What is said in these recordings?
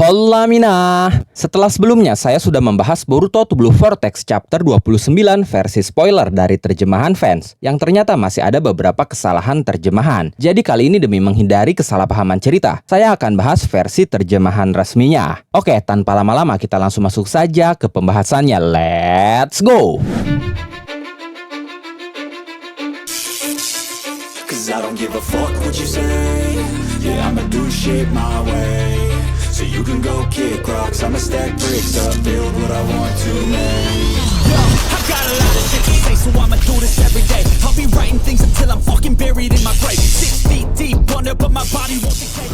Hola Mina. Setelah sebelumnya saya sudah membahas Boruto to Blue Vortex chapter 29 versi spoiler dari terjemahan fans, yang ternyata masih ada beberapa kesalahan terjemahan. Jadi kali ini demi menghindari kesalahpahaman cerita, saya akan bahas versi terjemahan resminya. Oke, tanpa lama-lama kita langsung masuk saja ke pembahasannya. Let's go! I don't give a fuck what you say. Yeah, I'ma do shit my way. So you can go kick rocks, I'ma stack bricks up, build what I want to make. Yo, I got a lot of shit to say, so I'ma do this every day. I'll be writing things until I'm fucking buried in my grave. 6 feet deep under, but my body won't decay.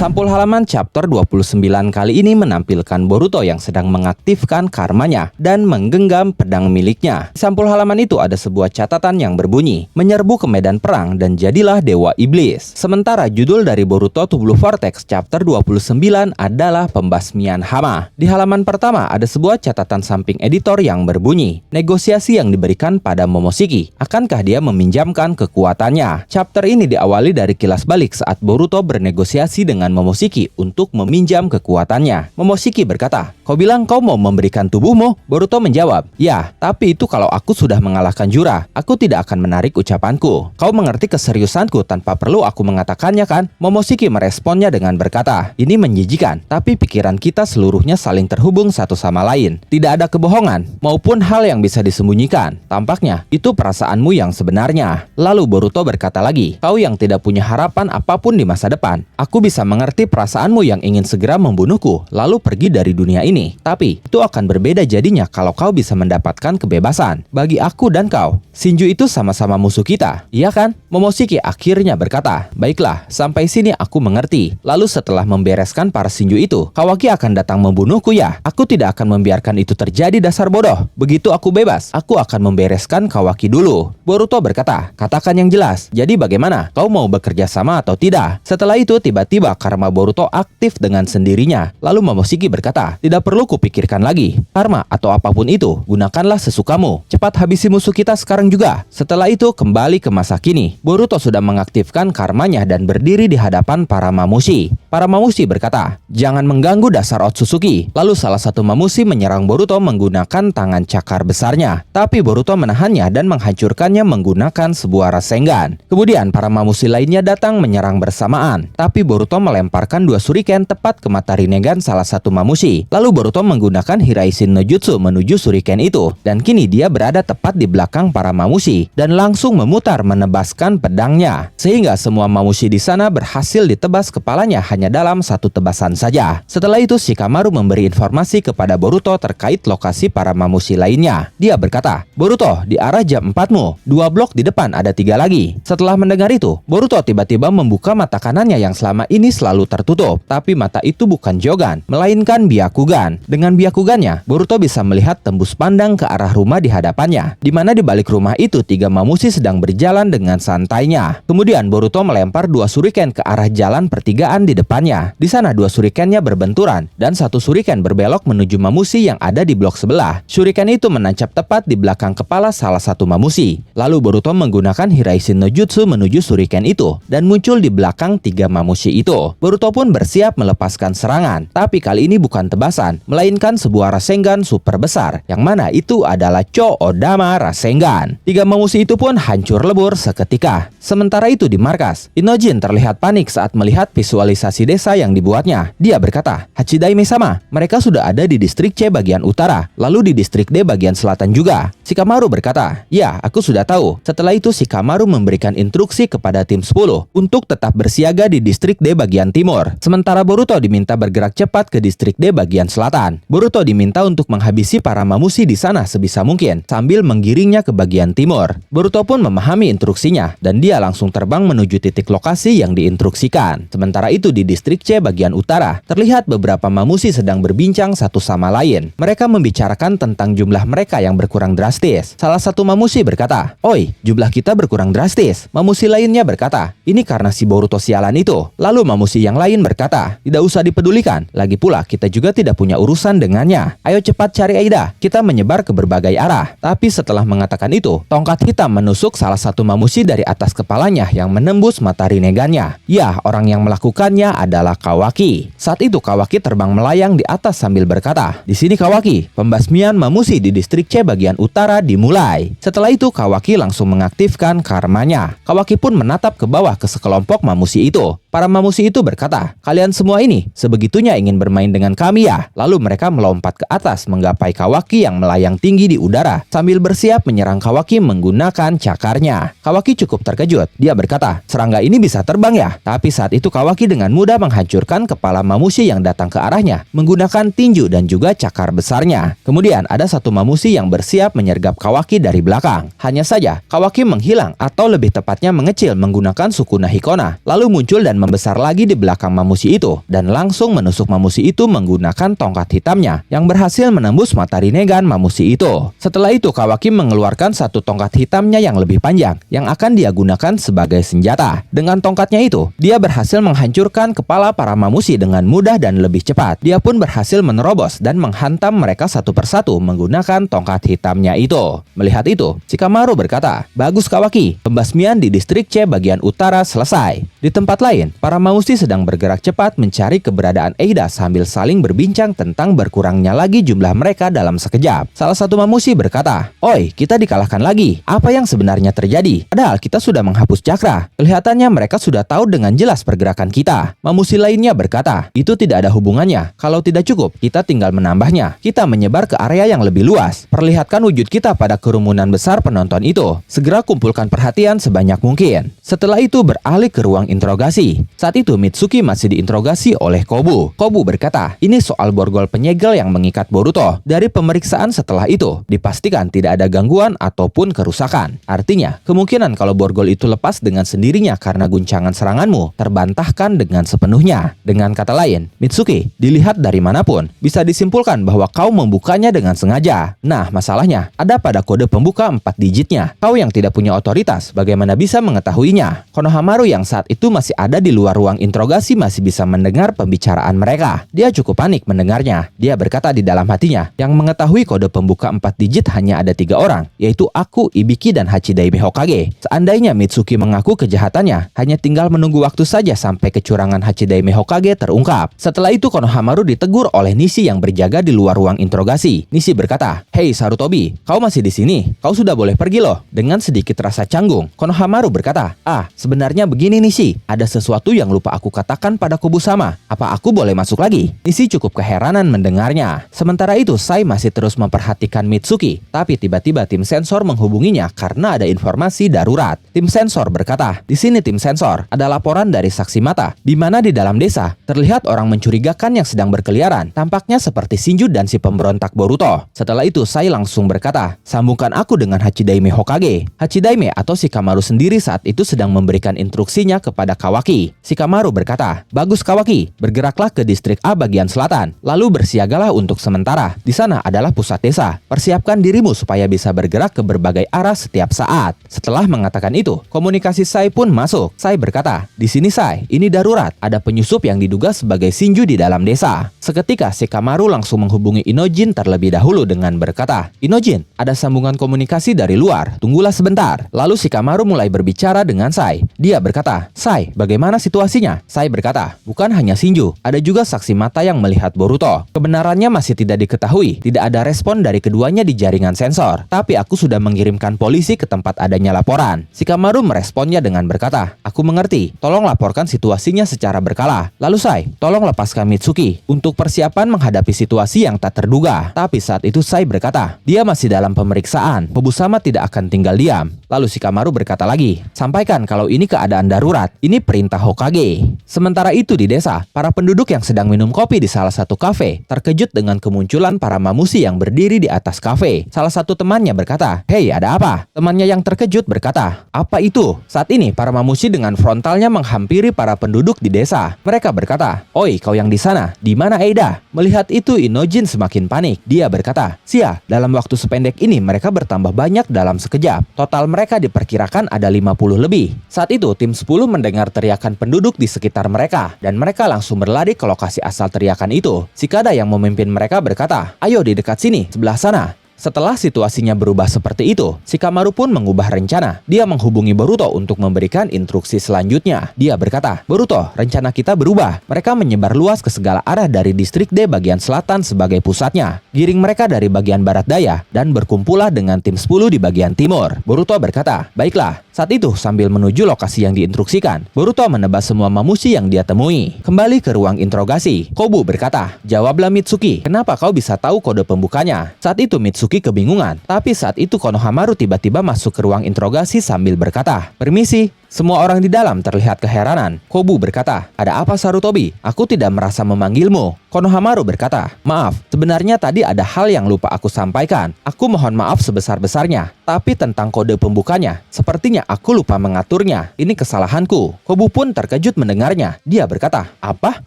Sampul halaman chapter 29 kali ini menampilkan Boruto yang sedang mengaktifkan karmanya dan menggenggam pedang miliknya. Di sampul halaman itu ada sebuah catatan yang berbunyi, menyerbu ke medan perang dan jadilah dewa iblis. Sementara judul dari Boruto to Blue Vortex chapter 29 adalah pembasmian hama. Di halaman pertama ada sebuah catatan samping editor yang berbunyi, negosiasi yang diberikan pada Momoshiki. Akankah dia meminjamkan kekuatannya? Chapter ini diawali dari kilas balik saat Boruto bernegosiasi dengan Momoshiki untuk meminjam kekuatannya. Momoshiki berkata, "Kau bilang kau mau memberikan tubuhmu?" Boruto menjawab, "Ya, tapi itu kalau aku sudah mengalahkan Jura. Aku tidak akan menarik ucapanku. Kau mengerti keseriusanku tanpa perlu aku mengatakannya kan?" Momoshiki meresponnya dengan berkata, "Ini menjijikan, tapi pikiran kita seluruhnya saling terhubung satu sama lain. Tidak ada kebohongan maupun hal yang bisa disembunyikan. Tampaknya itu perasaanmu yang sebenarnya." Lalu Boruto berkata lagi, "Kau yang tidak punya harapan apapun di masa depan. Aku bisa mengerti perasaanmu yang ingin segera membunuhku, lalu pergi dari dunia ini. Tapi, itu akan berbeda jadinya kalau kau bisa mendapatkan kebebasan. Bagi aku dan kau, Shinju itu sama-sama musuh kita, iya kan?" Momoshiki akhirnya berkata, "Baiklah, sampai sini aku mengerti. Lalu setelah membereskan para Shinju itu, Kawaki akan datang membunuhku ya? Aku tidak akan membiarkan itu terjadi, dasar bodoh. Begitu aku bebas, aku akan membereskan Kawaki dulu." Boruto berkata, "Katakan yang jelas. Jadi bagaimana? Kau mau bekerja sama atau tidak?" Setelah itu tiba-tiba karma Boruto aktif dengan sendirinya. Lalu Momoshiki berkata, "Tidak perlu kupikirkan lagi. Karma atau apapun itu, gunakanlah sesukamu. Cepat habisi musuh kita sekarang juga." Setelah itu kembali ke masa kini. Boruto sudah mengaktifkan karmanya dan berdiri di hadapan para mamushi. Para mamushi berkata, "Jangan mengganggu dasar Otsutsuki." Lalu salah satu mamushi menyerang Boruto menggunakan tangan cakar besarnya. Tapi Boruto menahannya dan menghancurkannya menggunakan sebuah Rasengan. Kemudian para mamushi lainnya datang menyerang bersamaan. Tapi Boruto melemparkan dua shuriken tepat ke mata Rinnegan salah satu mamushi. Lalu Boruto menggunakan Hiraishin no Jutsu menuju shuriken itu. Dan kini dia berada tepat di belakang para mamushi dan langsung memutar menebaskan pedangnya. Sehingga semua mamushi di sana berhasil ditebas kepalanya hanya dalam satu tebasan saja. Setelah itu Shikamaru memberi informasi kepada Boruto terkait lokasi para mamushi lainnya. Dia berkata, "Boruto, di arah jam 4-mu, 2 blok di depan ada 3 lagi." Setelah mendengar itu, Boruto tiba-tiba membuka mata kanannya yang selama ini selalu tertutup. Tapi mata itu bukan Jogan, melainkan Byakugan. Dengan Byakugannya, Boruto bisa melihat tembus pandang ke arah rumah di hadapannya, di mana di balik rumah itu 3 mamushi sedang berjalan dengan santainya. Kemudian Boruto melempar 2 shuriken ke arah jalan pertigaan di depannya. Di sana 2 shurikennya berbenturan dan 1 shuriken berbelok menuju mamushi yang ada di blok sebelah. Shuriken itu menancap tepat di belakang kepala salah satu mamushi. Lalu Boruto menggunakan Hiraishin no Jutsu menuju shuriken itu dan muncul di belakang 3 mamushi itu. Boruto pun bersiap melepaskan serangan, tapi kali ini bukan tebasan, melainkan sebuah Rasengan super besar, yang mana itu adalah Cho-Odama Rasengan. 3 mamushi itu pun hancur lebur seketika. Sementara itu di markas, Inojin terlihat panik saat melihat visualisasi desa yang dibuatnya. Dia berkata, "Hachidaime-sama, mereka sudah ada di distrik C bagian utara, lalu di distrik D bagian selatan juga." Shikamaru berkata, "Ya, aku sudah tahu." Setelah itu Shikamaru memberikan instruksi kepada tim 10 untuk tetap bersiaga di distrik D bagian timur. Sementara Boruto diminta bergerak cepat ke distrik D bagian selatan. Boruto diminta untuk menghabisi para mamushi di sana sebisa mungkin sambil menggiringnya ke bagian timur. Boruto pun memahami instruksinya dan dia langsung terbang menuju titik lokasi yang diinstruksikan. Sementara itu di distrik C bagian utara, terlihat beberapa mamushi sedang berbincang satu sama lain. Mereka membicarakan tentang jumlah mereka yang berkurang drastis. Salah satu mamushi berkata, "Oi, jumlah kita berkurang drastis." Mamushi lainnya berkata, "Ini karena si Boruto sialan itu." Lalu mamushi mamushi yang lain berkata, "Tidak usah dipedulikan. Lagi pula kita juga tidak punya urusan dengannya. Ayo cepat cari Aida." Kita menyebar ke berbagai arah. Tapi setelah mengatakan itu, tongkat hitam menusuk salah satu mamushi dari atas kepalanya yang menembus mata Rinnegan-nya. Ya, orang yang melakukannya adalah Kawaki. Saat itu Kawaki terbang melayang di atas sambil berkata, "Di sini Kawaki, pembasmian mamushi di distrik C bagian utara dimulai." Setelah itu Kawaki langsung mengaktifkan karmanya. Kawaki pun menatap ke bawah ke sekelompok mamushi itu. Para mamushi itu berkata, "Kalian semua ini sebegitunya ingin bermain dengan kami ya?" Lalu mereka melompat ke atas menggapai Kawaki yang melayang tinggi di udara sambil bersiap menyerang Kawaki menggunakan cakarnya. Kawaki cukup terkejut. Dia berkata, "Serangga ini bisa terbang ya?" Tapi saat itu Kawaki dengan mudah menghancurkan kepala mamushi yang datang ke arahnya menggunakan tinju dan juga cakar besarnya. Kemudian ada satu mamushi yang bersiap menyergap Kawaki dari belakang. Hanya saja Kawaki menghilang atau lebih tepatnya mengecil menggunakan Sukuna Hikona, lalu muncul dan membesar lagi di belakang mamushi itu dan langsung menusuk mamushi itu menggunakan tongkat hitamnya yang berhasil menembus mata Rinnegan mamushi itu. Setelah itu Kawaki mengeluarkan satu tongkat hitamnya yang lebih panjang yang akan dia gunakan sebagai senjata. Dengan tongkatnya itu, dia berhasil menghancurkan kepala para mamushi dengan mudah dan lebih cepat. Dia pun berhasil menerobos dan menghantam mereka satu persatu menggunakan tongkat hitamnya itu. Melihat itu, Shikamaru berkata, "Bagus Kawaki, pembasmian di distrik C bagian utara selesai." Di tempat lain, para mamushi sedang bergerak cepat mencari keberadaan Aida sambil saling berbincang tentang berkurangnya lagi jumlah mereka dalam sekejap. Salah satu mamushi berkata, "Oi, kita dikalahkan lagi. Apa yang sebenarnya terjadi? Padahal kita sudah menghapus cakra. Kelihatannya mereka sudah tahu dengan jelas pergerakan kita." Mamushi lainnya berkata, "Itu tidak ada hubungannya. Kalau tidak cukup, kita tinggal menambahnya. Kita menyebar ke area yang lebih luas. Perlihatkan wujud kita pada kerumunan besar penonton itu. Segera kumpulkan perhatian sebanyak mungkin." Setelah itu beralih ke ruang interogasi. Saat itu Mitsuki masih diinterogasi oleh Kobu. Kobu berkata, "Ini soal borgol penyegel yang mengikat Boruto. Dari pemeriksaan setelah itu, dipastikan tidak ada gangguan ataupun kerusakan. Artinya, kemungkinan kalau borgol itu lepas dengan sendirinya karena guncangan seranganmu terbantahkan dengan sepenuhnya. Dengan kata lain, Mitsuki, dilihat dari manapun, bisa disimpulkan bahwa kau membukanya dengan sengaja. Nah, masalahnya ada pada kode pembuka 4 digitnya. Kau yang tidak punya otoritas, bagaimana bisa mengetahuinya?" Konohamaru yang saat itu masih ada di luar ruang interogasi masih bisa mendengar pembicaraan mereka. Dia cukup panik mendengarnya. Dia berkata di dalam hatinya, yang mengetahui kode pembuka 4 digit hanya ada 3 orang, yaitu aku, Ibiki, dan Hachidaime Hokage. Seandainya Mitsuki mengaku kejahatannya, hanya tinggal menunggu waktu saja sampai kecurangan Hachidaime Hokage terungkap. Setelah itu Konohamaru ditegur oleh Nishi yang berjaga di luar ruang interogasi. Nishi berkata, "Hei Sarutobi, kau masih di sini? Kau sudah boleh pergi loh." Dengan sedikit rasa canggung, Konohamaru berkata, "Sebenarnya begini Nishi, ada sesuatu yang lupa aku katakan pada Kobu-sama. Apa aku boleh masuk lagi?" Nishi cukup keheranan mendengarnya. Sementara itu Sai masih terus memperhatikan Mitsuki, tapi tiba-tiba tim sensor menghubunginya karena ada informasi darurat. Tim sensor berkata, "Di sini tim sensor, ada laporan dari saksi mata, di mana di dalam desa terlihat orang mencurigakan yang sedang berkeliaran, tampaknya seperti Shinju dan si pemberontak Boruto." Setelah itu Sai langsung berkata, "Sambungkan aku dengan Hachidaime Hokage." Hachidaime atau Shikamaru sendiri saat itu sedang memberikan instruksinya kepada Kawaki. Shikamaru berkata, "Bagus Kawaki, bergeraklah ke distrik A bagian selatan, lalu bersiagalah untuk sementara. Di sana adalah pusat desa. Persiapkan dirimu supaya bisa bergerak ke berbagai arah setiap saat." Setelah mengatakan itu, komunikasi Sai pun masuk. Sai berkata, "Di sini Sai, ini darurat. Ada penyusup yang diduga sebagai Shinju di dalam desa." Seketika Shikamaru langsung menghubungi Inojin terlebih dahulu dengan berkata, "Inojin, ada sambungan komunikasi dari luar. Tunggulah sebentar." Lalu Shikamaru mulai berbicara dengan Sai. Dia berkata, "Sai, bagaimana situasinya?" Sai berkata, "Bukan hanya Shinju, ada juga saksi mata yang melihat Boruto. Kebenarannya masih tidak diketahui. Tidak ada respon dari keduanya di jaringan sensor. Tapi aku sudah mengirimkan polisi ke tempat adanya laporan." Shikamaru meresponnya dengan berkata, "Aku mengerti. Tolong laporkan situasinya secara berkala. Lalu Sai, tolong lepaskan Mitsuki untuk persiapan menghadapi situasi yang tak terduga." Tapi saat itu Sai berkata, dia masih dalam pemeriksaan. Kobu-sama tidak akan tinggal diam. Lalu Shikamaru berkata lagi, "Sampaikan kalau ini keadaan darurat. Ini perintah Hokage." Sementara itu di desa, para penduduk yang sedang minum kopi di salah satu kafe terkejut dengan kemunculan para mamushi yang berdiri di atas kafe. Salah satu temannya berkata, "Hei, ada apa?" Temannya yang terkejut berkata, "Apa itu?" Saat ini para mamushi dengan frontalnya menghampiri para penduduk di desa. Mereka berkata, "Oi, kau yang di sana, di mana Aida?" Melihat itu Inojin semakin panik. Dia berkata, "Sia, dalam waktu sependek ini mereka bertambah banyak dalam sekejap. Total mereka Mereka diperkirakan ada 50 lebih. Saat itu tim 10 mendengar teriakan penduduk di sekitar mereka dan mereka langsung berlari ke lokasi asal teriakan itu. Cicada yang memimpin mereka berkata, "Ayo di dekat sini, sebelah sana." Setelah situasinya berubah seperti itu, Shikamaru pun mengubah rencana. Dia menghubungi Boruto untuk memberikan instruksi selanjutnya. Dia berkata, "Boruto, rencana kita berubah. Mereka menyebar luas ke segala arah dari distrik D bagian selatan sebagai pusatnya. Giring mereka dari bagian barat daya dan berkumpullah dengan tim 10 di bagian timur." Boruto berkata, "Baiklah." Saat itu, sambil menuju lokasi yang diinstruksikan, Boruto menebas semua mamushi yang dia temui. Kembali ke ruang interogasi, Kobu berkata, "Jawablah Mitsuki, kenapa kau bisa tahu kode pembukanya?" Saat itu Mitsuki kebingungan, tapi saat itu Konohamaru tiba-tiba masuk ke ruang interogasi sambil berkata, "Permisi." Semua orang di dalam terlihat keheranan. Kobu berkata, "Ada apa Sarutobi? Aku tidak merasa memanggilmu." Konohamaru berkata, "Maaf, sebenarnya tadi ada hal yang lupa aku sampaikan. Aku mohon maaf sebesar-besarnya. Tapi tentang kode pembukanya, sepertinya aku lupa mengaturnya. Ini kesalahanku." Kobu pun terkejut mendengarnya. Dia berkata, "Apa?"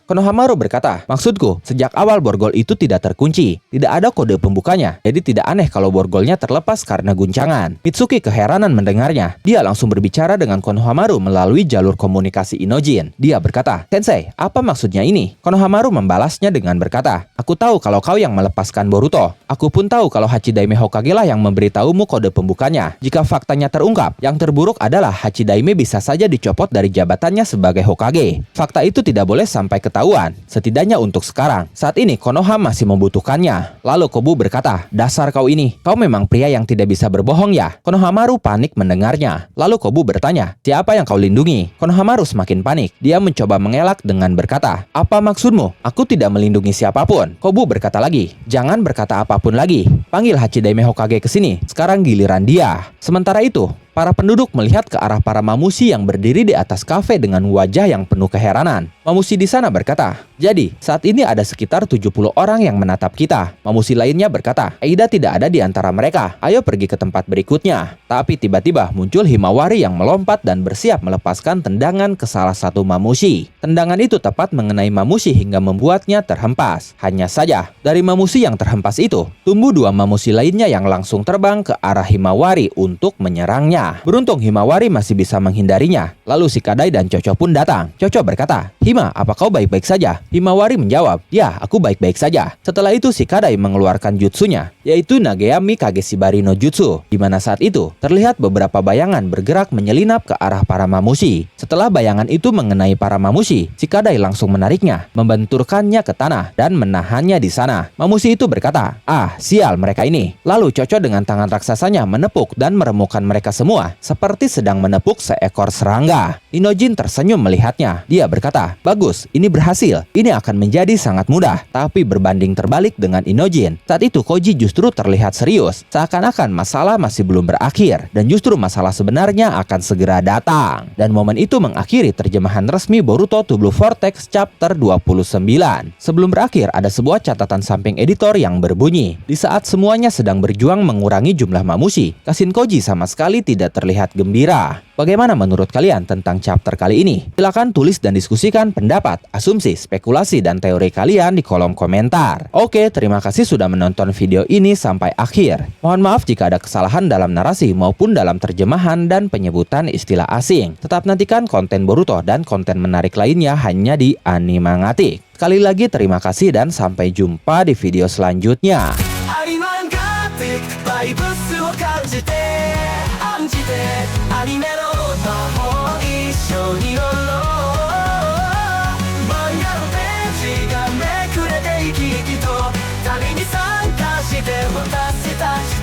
Konohamaru berkata, "Maksudku, sejak awal borgol itu tidak terkunci. Tidak ada kode pembukanya. Jadi tidak aneh kalau borgolnya terlepas karena guncangan." Mitsuki keheranan mendengarnya. Dia langsung berbicara dengan Konohamaru melalui jalur komunikasi Inojin. Dia berkata, "Sensei, apa maksudnya ini?" Konohamaru membalasnya dengan berkata, "Aku tahu kalau kau yang melepaskan Boruto. Aku pun tahu kalau Hachidaime Hokage lah yang memberitahumu kode pembukanya. Jika faktanya terungkap, yang terburuk adalah Hachidaime bisa saja dicopot dari jabatannya sebagai Hokage. Fakta itu tidak boleh sampai ketahuan, setidaknya untuk sekarang. Saat ini Konoha masih membutuhkannya." Lalu Kobu berkata, "Dasar kau ini, kau memang pria yang tidak bisa berbohong ya?" Konohamaru panik mendengarnya. Lalu Kobu bertanya, "Siapa yang kau lindungi?" Konohamaru semakin panik. Dia mencoba mengelak dengan berkata, "Apa maksudmu? Aku tidak melindungi siapapun." Kobu berkata lagi, "Jangan berkata apapun lagi. Panggil Hachidaime Hokage ke sini. Sekarang giliran dia." Sementara itu, para penduduk melihat ke arah para mamushi yang berdiri di atas kafe dengan wajah yang penuh keheranan. Mamushi di sana berkata, "Jadi, saat ini ada sekitar 70 orang yang menatap kita." Mamushi lainnya berkata, "Eida tidak ada di antara mereka. Ayo pergi ke tempat berikutnya." Tapi tiba-tiba muncul Himawari yang melompat dan bersiap melepaskan tendangan ke salah satu mamushi. Tendangan itu tepat mengenai mamushi hingga membuatnya terhempas. Hanya saja, dari mamushi yang terhempas itu, tumbuh dua mamushi lainnya yang langsung terbang ke arah Himawari untuk menyerangnya. Beruntung Himawari masih bisa menghindarinya. Lalu Shikadai dan Chocho pun datang. Chocho berkata, "Hima, apa kau baik-baik saja?" Himawari menjawab, "Ya, aku baik-baik saja." Setelah itu Shikadai mengeluarkan jutsunya, yaitu Nageyami Kageshibari no Jutsu, di mana saat itu terlihat beberapa bayangan bergerak menyelinap ke arah para mamushi. Setelah bayangan itu mengenai para mamushi, Shikadai langsung menariknya, membenturkannya ke tanah dan menahannya di sana. Mamushi itu berkata, "Ah, sial mereka ini." Lalu Chocho dengan tangan raksasanya menepuk dan meremukkan mereka semua seperti sedang menepuk seekor serangga. Inojin tersenyum melihatnya. Dia berkata, "Bagus, ini berhasil. Ini akan menjadi sangat mudah." Tapi berbanding terbalik dengan Inojin, saat itu Koji justru terlihat serius, seakan-akan masalah masih belum berakhir dan justru masalah sebenarnya akan segera datang. Dan momen itu mengakhiri terjemahan resmi Boruto to Blue Vortex chapter 29. Sebelum berakhir ada sebuah catatan samping editor yang berbunyi, "Di saat semuanya sedang berjuang mengurangi jumlah mamushi, Kashin Koji sama sekali tidak terlihat gembira." Bagaimana menurut kalian tentang chapter kali ini? Silakan tulis dan diskusikan pendapat, asumsi, spekulasi, dan teori kalian di kolom komentar. Oke, terima kasih sudah menonton video ini sampai akhir. Mohon maaf jika ada kesalahan dalam narasi maupun dalam terjemahan dan penyebutan istilah asing. Tetap nantikan konten Boruto dan konten menarik lainnya hanya di Animangatik. Sekali lagi terima kasih dan sampai jumpa di video selanjutnya. アニメの魔法一緒に乗ろう漫画のページがめくれて生き生きと旅に参加して私たち